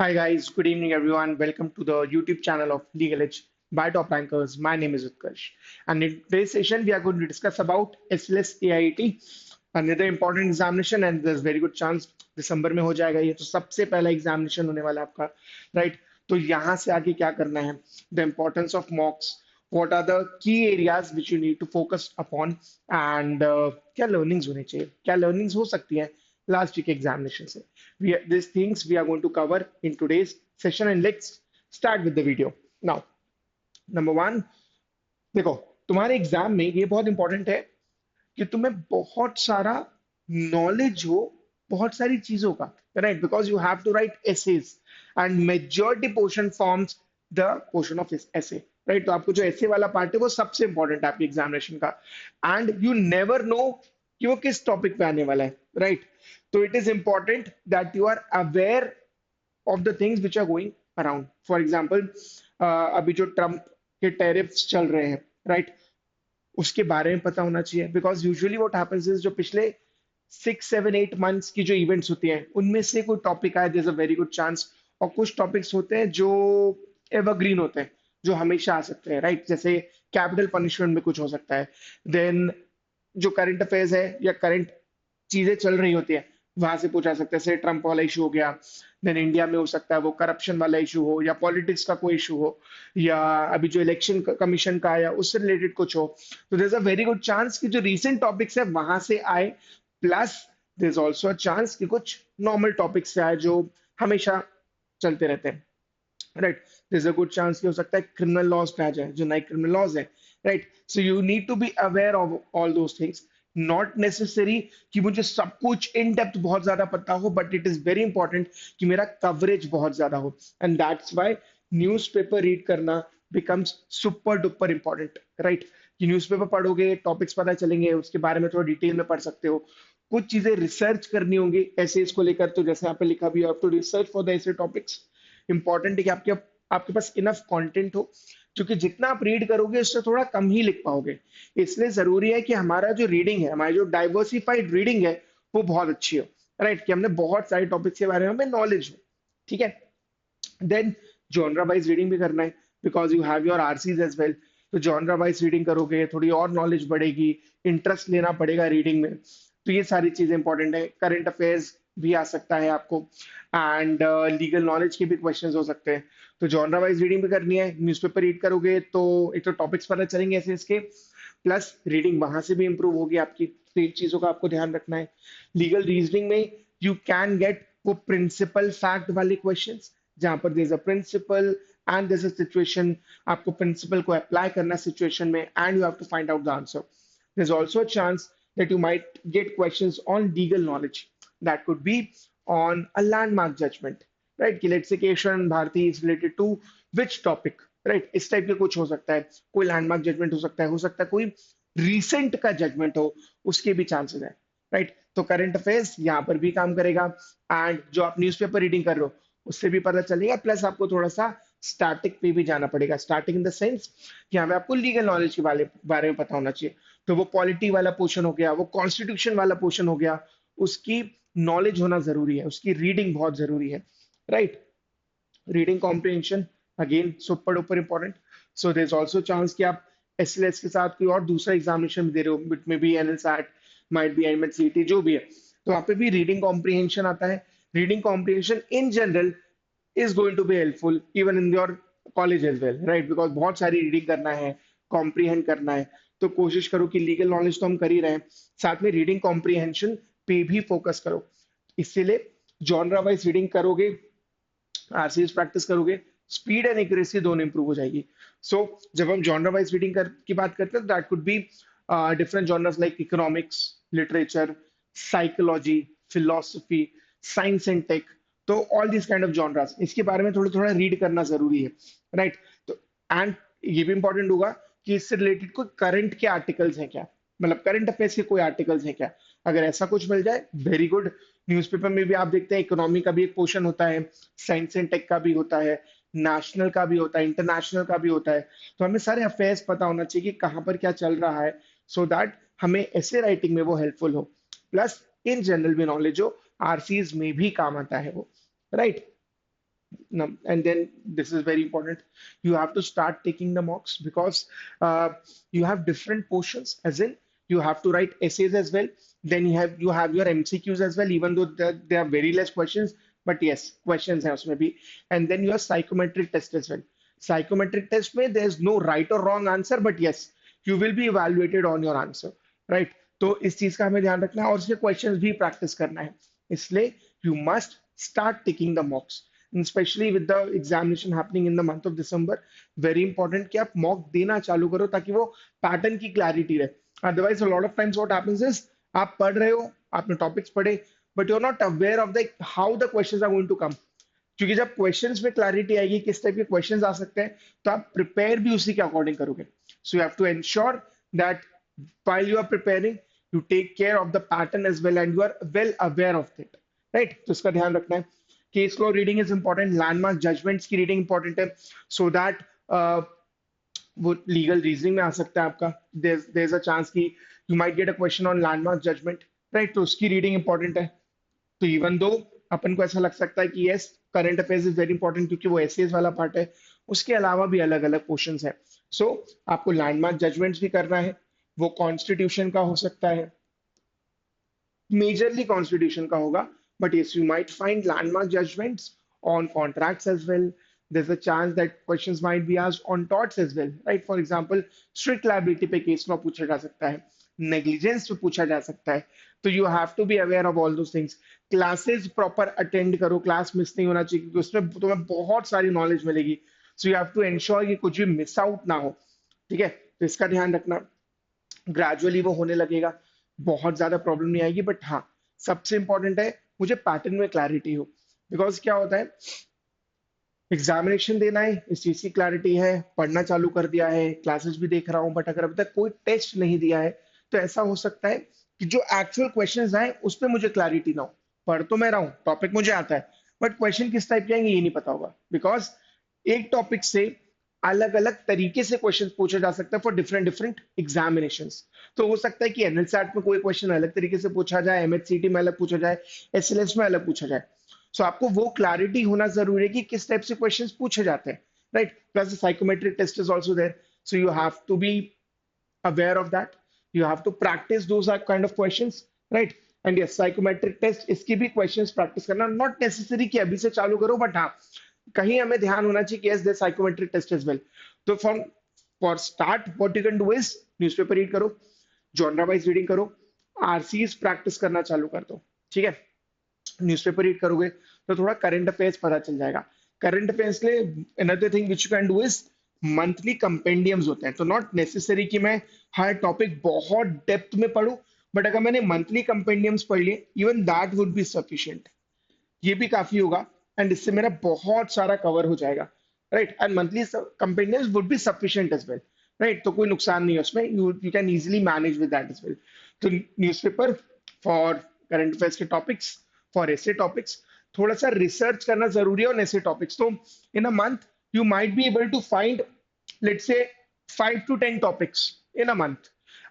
Hi guys, good evening everyone. Welcome to the YouTube channel of Legal Edge by Top Rankers. My name is Utkarsh, and in today's session we are going to discuss about SLS AIT, another important examination, and there's very good chance दिसंबर में हो जाएगा ये तो सबसे पहला examination होने वाला है आपका राइट। तो यहाँ से आगे क्या करना है, the importance of mocks, what are the key areas which you need to focus upon and क्या लर्निंग्स होने चाहिए, क्या लर्निंग्स हो सकती है लास्ट वीक एग्जामिनेशन से। these things we are going to cover in today's session, and let's start with the video now. Number one, देखो, तुम्हारे एग्जाम में ये बहुत इंपॉर्टेंट है कि तुम्हें बहुत सारा नॉलेज हो बहुत सारी चीजों का, right, because you have to write essays and majority portion forms the portion of essay, right. तो आपको जो ऐसे वाला पार्ट है वो सबसे इंपॉर्टेंट है आपकी एग्जामिनेशन का, एंड यू नेवर नो कि वो किस टॉपिक पे आने वाला है, राइट। तो it is important that you are aware of the things which are going around. For example, अभी जो ट्रम्प के टैरिफ्स चल रहे हैं, राइट, उसके बारे में पता होना चाहिए, because usually what happens is जो पिछले 6 7 8 मंथ्स की जो इवेंट्स होती हैं उनमें से कोई टॉपिक आए, there is a very good chance. और कुछ टॉपिक्स होते हैं जो एवरग्रीन होते हैं, जो हमेशा आ सकते हैं, राइट, जैसे कैपिटल पनिशमेंट में कुछ हो सकता है। देन जो करंट अफेयर्स है या करंट चीजें चल रही होती है वहां से पूछा सकता है, जैसे ट्रम्प वाला इशू हो गया। देन इंडिया में हो सकता है वो करप्शन वाला इशू हो, या पॉलिटिक्स का कोई इशू हो, या अभी जो इलेक्शन कमीशन का या उससे रिलेटेड कुछ हो। तो there is a very good chance कि जो रीसेंट टॉपिक्स है वहां से आए, plus there is also a chance कि कुछ नॉर्मल टॉपिक्स से आए जो हमेशा चलते रहते हैं, right. There is a good chance कि हो सकता है क्रिमिनल लॉज पे आ जाए, जो नए क्रिमिनल लॉज है, right. So you need to be aware of all those things. Not necessary कि मुझे सब कुछ इन डेप्थ बहुत ज्यादा पता हो, but it is very important कि मेरा कवरेज बहुत ज्यादा हो, and that's why newspaper read करना becomes super duper important, right. कि न्यूज़पेपर पढ़ोगे, टॉपिक्स पता चलेंगे, उसके बारे में थोड़ा डिटेल में पढ़ सकते हो। कुछ चीजें रिसर्च करनी होंगी ऐसे इसको लेकर, तो जैसे यहाँ पे लिखा भी है, टू रिसर्च फॉर द ऐसे टॉपिक्स। इंपॉर्टेंट है कि आपके आपके पास इनफ कंटेंट हो, क्योंकि जितना आप रीड करोगे उससे थोड़ा कम ही लिख पाओगे। इसलिए जरूरी है कि हमारा जो रीडिंग है, हमारी जो डाइवर्सिफाइड रीडिंग है, वो बहुत अच्छी हो, राइट, कि हमने बहुत सारे टॉपिक्स के बारे में हमें नॉलेज हो, ठीक है। देन जॉनरा वाइज रीडिंग भी करना है, because you have your RCs as well. तो जॉनरा वाइज रीडिंग करोगे थोड़ी और नॉलेज बढ़ेगी, इंटरेस्ट लेना पड़ेगा रीडिंग में। तो ये सारी चीजें इंपॉर्टेंट है। करंट अफेयर्स भी आ सकता है आपको, एंड लीगल नॉलेज के भी क्वेश्चंस हो सकते हैं। तो जॉनरा वाइज रीडिंग भी करनी है। न्यूज़पेपर रीड करोगे तो एक तो टॉपिक्स पता चलेंगे ऐसे इसके, प्लस रीडिंग वहां से भी इंप्रूव होगी आपकी। तो इन चीजों का आपको ध्यान रखना है। लीगल रीजनिंग में यू कैन गेट वो प्रिंसिपल फैक्ट वाले क्वेश्चंस, जहां पर there is a principle and there is a situation. आपको प्रिंसिपल को अप्लाई करना सिचुएशन में, and you have to find out the answer. There is also a chance that you might get questions on legal knowledge, that could be on a landmark judgment, right, कि let's say Keshavan Bharati is related to which topic, right, इस type के कुछ हो सकता है। कोई landmark judgement हो सकता है कोई रिसेंट का जजमेंट हो, उसके भी चांसेस है, राइट। तो करंट अफेयर्स यहाँ पर भी काम करेगा, एंड जो आप न्यूज़पेपर रीडिंग कर रहे हो उससे भी पता चलेगा। प्लस आपको थोड़ा सा स्टैटिक पे भी जाना पड़ेगा, स्टार्टिंग इन द सेंस कि यहाँ पे आपको लीगल नॉलेज के बारे में पता होना चाहिए। तो वो पॉलिटी वाला पोर्शन हो गया, वो कॉन्स्टिट्यूशन वाला पोर्शन हो गया, उसकी नॉलेज होना जरूरी है, उसकी रीडिंग बहुत जरूरी है, right. Reading comprehension again super duper important. So there is also chance कि आप एसएलएस के साथ कोई और दूसरा एग्जामिनेशन भी दे रहे हो, बिट में भी एनएलसैट, माइट बी एमएचसीटी, जो भी है, तो वहाँ पे भी रीडिंग कॉम्प्रिहेंशन आता है। Reading comprehension in general is going to be helpful even in your college as well, right, because बहुत सारी रीडिंग करना है, कॉम्प्रीहेंड करना है। तो कोशिश करो कि लीगल नॉलेज तो हम कर ही रहे हैं, साथ में रीडिंग कॉम्प्रीहेंशन पे भी फोकस करो। इसीलिए जॉनरा वाइज रीडिंग करोगे, आरसीएस प्रैक्टिस करोगे, स्पीड एंड एक्यूरेसी दोनों इंप्रूव हो जाएगी। सो जब हम जॉनरा वाइज रीडिंग की बात करते हैं, that could be different genres like economics, literature, psychology, philosophy, science and tech. तो all this kind of genres, इसके बारे में थोड़ा थोड़ा रीड करना जरूरी है, राइट। तो एंड ये भी इंपॉर्टेंट होगा कि इससे रिलेटेड कोई करंट के आर्टिकल्स हैं क्या, मतलब करंट अफेयर्स के कोई आर्टिकल्स हैं क्या। अगर ऐसा कुछ मिल जाए, वेरी गुड। न्यूज़पेपर में भी आप देखते हैं इकोनॉमी का भी एक पोर्शन होता है, साइंस एंड टेक का भी होता है, नेशनल का भी होता है, इंटरनेशनल का भी होता है। तो हमें सारे अफेयर्स पता होना चाहिए कि कहाँ पर क्या चल रहा है, सो दैट हमें ऐसे राइटिंग में वो हेल्पफुल हो, प्लस इन जनरल भी नॉलेज हो, आरसीज में भी काम आता है वो, right. And then this is very important. You have to start taking the mocks because uh, you have different portions, as in you have to write essays as well. Then you have your MCQs as well, even though there are very less questions, but yes, questions hai usme bhi. And then your psychometric test as well. Psychometric test में there's no right or wrong answer, but yes, you will be evaluated on your answer, right? तो इस चीज का हमें ध्यान रखना है और इसके क्वेश्चंस भी प्रैक्टिस करना है. इसलिए you must start taking the mocks, and especially with the examination happening in the month of December. Very important कि आप mock देना चालू करो ताकि वो पैटर्न की क्लैरिटी रहे. Otherwise, a lot of times what happens is आप पढ़ रहे हो, आपने टॉपिक्स पढ़े, but you're not aware of the how the questions are going to come. क्योंकि जब क्वेश्चंस में क्लैरिटी आएगी किस टाइप के क्वेश्चंस आ सकते हैं तो आप प्रिपेयर भी उसी के अकॉर्डिंग करोगे. So you have to ensure that while you are preparing you take care of the pattern as well and you are well aware of it, right? तो इसका ध्यान रखना है. Case law reading is important, landmark judgements की reading important है so that वो legal reasoning में आ सकता है आपका. देयर इज अ चांस कि you might get a question on landmark judgement, right? तो उसकी रीडिंग इंपॉर्टेंट है. तो इवन दो अपन को ऐसा लग सकता है कि yes current affairs is very important क्योंकि वो एसेज वाला पार्ट है, उसके अलावा भी अलग अलग क्वेश्चंस है. सो आपको लैंडमार्क जजमेंट्स भी करना है. वो कॉन्स्टिट्यूशन का हो सकता है, मेजरली कॉन्स्टिट्यूशन का होगा, but yes, you might find landmark judgments on contracts as well. There's a chance that questions might be asked on torts as well, right? For example, strict liability पे case law पूछा जा सकता है, negligence पे पूछा जा सकता है. तो you have to be aware of all those things. Classes proper attend करो, क्लास मिस नहीं होना चाहिए क्योंकि उसमें तुम्हें बहुत सारी नॉलेज मिलेगी. So you have to ensure कि कुछ भी मिस आउट ना हो, ठीक है? तो इसका ध्यान रखना. ग्रेजुअली वो होने लगेगा, बहुत ज्यादा प्रॉब्लम नहीं आएगी. बट हाँ, सबसे इंपॉर्टेंट है मुझे पैटर्न में क्लैरिटी हो. बिकॉज क्या होता है, एग्जामिनेशन देना है, इस चीज की क्लैरिटी है, पढ़ना चालू कर दिया है, क्लासेस भी देख रहा हूँ, बट अगर अभी तक कोई टेस्ट नहीं दिया है तो ऐसा हो सकता है कि जो एक्चुअल क्वेश्चंस आए उस पर मुझे क्लैरिटी ना हो. पढ़ तो मैं रहा हूँ, टॉपिक मुझे आता है, बट क्वेश्चन किस टाइप के आएंगे ये नहीं पता होगा. बिकॉज एक टॉपिक से अलग अलग तरीके से क्वेश्चन पूछे जा सकते हैं फॉर डिफरेंट डिफरेंट एग्जामिनेशंस. तो हो सकता है कि एनएलसैट में कोई क्वेश्चन अलग तरीके से पूछा जाए, एमएचसीटी में अलग पूछा जाए, एसएलएस में अलग पूछा जाए. सो आपको वो क्लैरिटी होना जरूरी है कि किस टाइप से क्वेश्चंस पूछे जाते हैं, right? Plus the psychometric test is also there, so you have to be aware of that. You have to practice those are kind of questions, right? And yes, psychometric test इसकी भी questions practice करना, not necessary कि अभी से चालू करो, but हाँ कहीं हमें ध्यान होना चाहिए कि yes, there's psychometric test as well. तो for start what you can do is newspaper read करो, genre wise reading करो, RCs practice करना चालू कर दो, ठीक है? न्यूज़पेपर रीड करोगे तो थोड़ा करंट अफेयर्स पता चल जाएगा. करंट अफेयर्स के लिए another thing which you can do is monthly compendiums होते हैं. तो नॉट नेसेसरी कि मैं हर टॉपिक बहुत डेप्थ में पढूं, बट अगर मैंने मंथली कंपेंडियम्स पढ़ लिए even that would be sufficient. ये भी काफी होगा एंड इससे मेरा बहुत सारा कवर हो जाएगा, right? And monthly compendiums would be sufficient as well, right? तो कोई नुकसान नहीं है उसमें, you can easily manage with that as well. तो न्यूज़पेपर फॉर करंट अफेयर्स के टॉपिक्स, फॉर ऐसे टॉपिक्स थोड़ा सा रिसर्च करना जरूरी है. और ऐसे टॉपिक्स तो in a month you might be able to find let's say 5 to 10 topics in a month.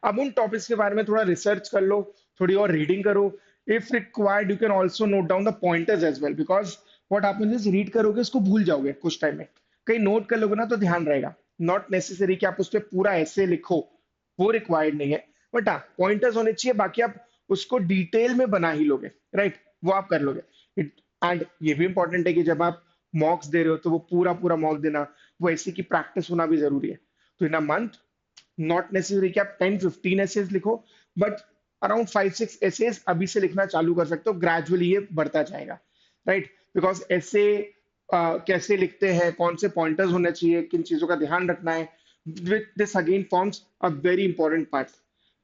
अब उन टॉपिक्स के बारे में थोड़ा रिसर्च कर लो, थोड़ी और रीडिंग करो. If required you can also note down the pointers as well, because what happens is read करोगे उसको भूल जाओगे कुछ टाइम में, कहीं नोट कर लोगे ना तो ध्यान रहेगा. नॉट नेसेसरी कि आप उस पर पूरा ऐसे लिखो, वो रिक्वायर्ड नहीं है. बट हाँ पॉइंटर्स होने चाहिए, बाकी आप उसको डिटेल में बना ही लोगे, राइट? वो आप कर लोगे. एंड ये भी इंपॉर्टेंट है कि जब आप मॉक्स दे रहे हो तो वो पूरा पूरा मॉक देना, वो ऐसे की प्रैक्टिस होना भी जरूरी है. तो in a month not necessary कि आप 10-15 एसेज लिखो, बट अराउंड 5-6 एसेज अभी से लिखना चालू कर सकते हो. ग्रेजुअली ये बढ़ता जाएगा, राइट? बिकॉज ऐसे कैसे लिखते हैं, कौन से पॉइंटर्स होने चाहिए, किन चीजों का ध्यान रखना है, with this again forms a very important part.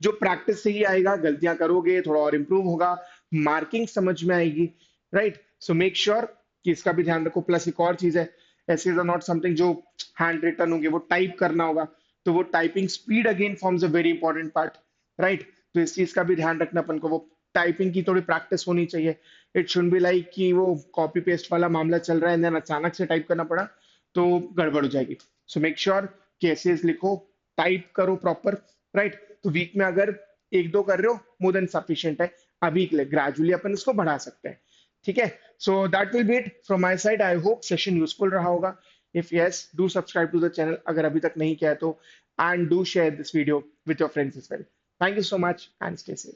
जो प्रैक्टिस से ही आएगा, गलतियां करोगे थोड़ा और इंप्रूव होगा, मार्किंग समझ में आएगी, राइट? सो मेक श्योर कि इसका भी ध्यान रखो. प्लस एक और चीज है, ऐसे आर नॉट समथिंग जो हैंड रिटन होंगे, वो टाइप करना होगा. तो वो typing speed again forms a very important part, right? तो इस चीज का भी ध्यान रखना अपन को, वो टाइपिंग की थोड़ी प्रैक्टिस होनी चाहिए. इट शुड बी लाइक कि वो कॉपी पेस्ट वाला मामला चल रहा है, देन अचानक से टाइप करना पड़ा तो गड़बड़ हो जाएगी. सो मेक श्योर कि ऐसे लिखो, टाइप करो प्रॉपर, राइट? तो वीक में अगर 1-2 कर रहे हो मोर देन सफिशिएंट है. अभी के लिए ग्रेजुअली अपन इसको बढ़ा सकते हैं. ठीक है, so that will be it from my side. I hope session useful रहा होगा। If yes, do subscribe to the channel अगर अभी तक नहीं किया है तो, and do share this video with your friends as well. Thank you so much and stay safe.